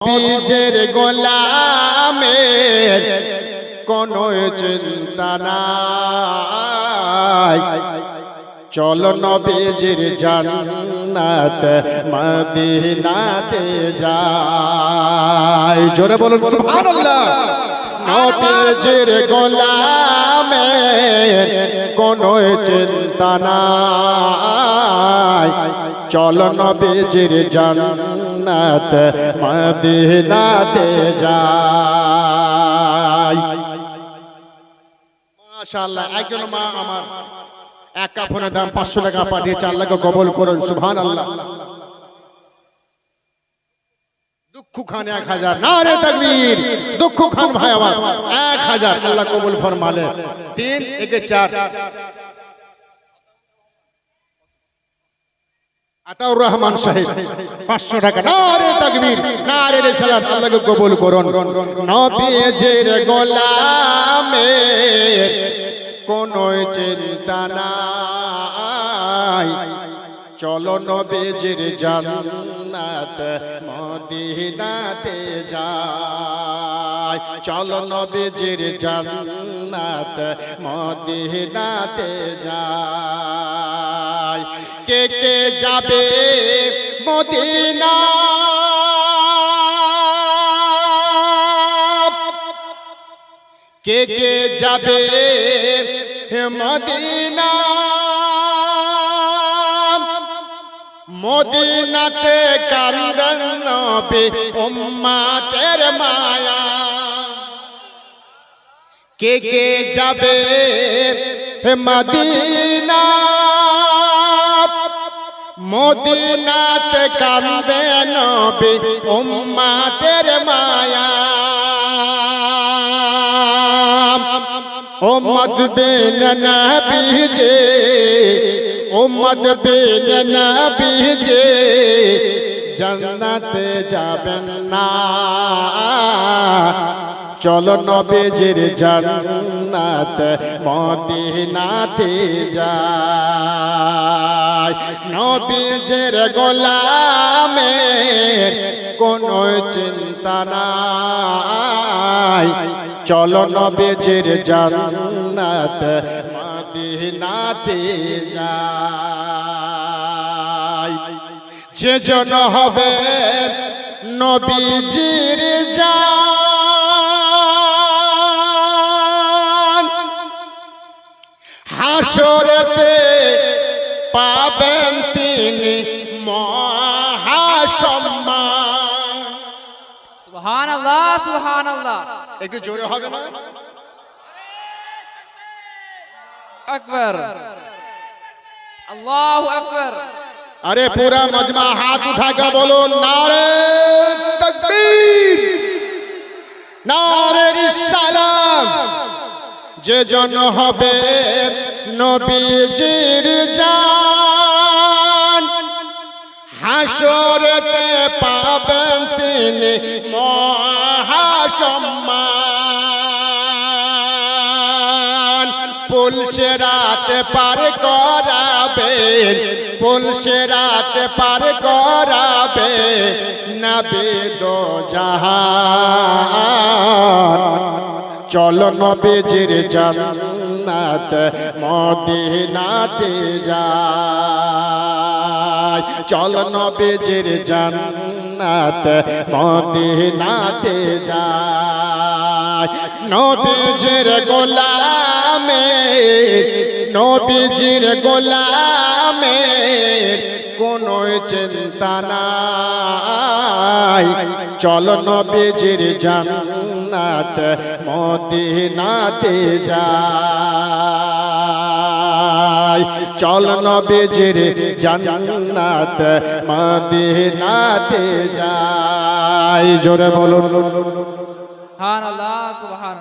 বীজের গোলামের কোনো চিন্তা নাই, চলো নবীজির জান্নাত মদিনাতে যাই। জোরে বলুন সুবহানাল্লাহ। নবীজির গোলামের কোনো চিন্তা নাই, চলো নবীজির জান্নাত মদিনাতে যাই। মাশাআল্লাহ, একজন মা আমার এক কাফনের দাম 500 টাকা পাঠিয়েছে, আল্লাহকে কবুল করুন সুবহানাল্লাহ। দুঃখু খান 1000, নারে তাকবীর। দুঃখু খান ভাই আমার 1000, আল্লাহ কবুল ফরমালে। 3 একে 4 আতাউর রহমান সাহেব 500 টাকা, নারে তাকবীর, নারে রিসালাত, আল্লাহকে কবুল করুন। নবীজির গোলামের কোনো চিন্তা নাই, চলো নবীজির জান্নাত মদিনাতে যাই। চলো নবীজির জান্নাত মদিনাতে যাই। কে কে যাবে মদিনা, কে কে যাবে মদিনা, মদিনাতে কান্দেন নবী উম্মতের মায়া। কে কে যাবে মদিনা, মদিনাতে কান্দেন নবী উম্মতের মায়া। উম্মত বিন নবীজি, উম্মত বিন নবীজি জান্নাতে যাবেন না, চলো নবীজির জান্নাত মদিনাতে যাই। নবীজির গোলামের কোনো চিন্তা নাই, চলো নবীজির জান্নাত মদিনাতে যাই। যে জন হবে নবীজির জান, হাসরেতে পাবেন তিনি মহাসম্মান। সুবহানাল্লাহ, সুবহানাল্লাহ। একটু জোরে হবে না? আকবার, আল্লাহু আকবার। अरे पूरा मजमा हाथ उठाकर बोलो नारे तकबीर, नारे रिसालात। जे जन होबे नबीजिर जान, हाशरेते पाबेन तिनि महासम्मान। पुलसिरात पार कराबेन, पुलसिरात पार कराबे नबी दो जहान। चलो नबीजिर জান্নাত মদিনাতে যাই। চলো নবীজির জান্নাত মদিনাতে যাই। নবীজির গোলামের, নবীজির গোলামের কোনো চিন্তা নাই, চলো নবীজির জান্নাত মদিনাতে যাই। চলো নবীজির জান্নাত মদিনাতে যাই। জোরে বলুন সুবহানাল্লাহ, সুবহানাল্লাহ।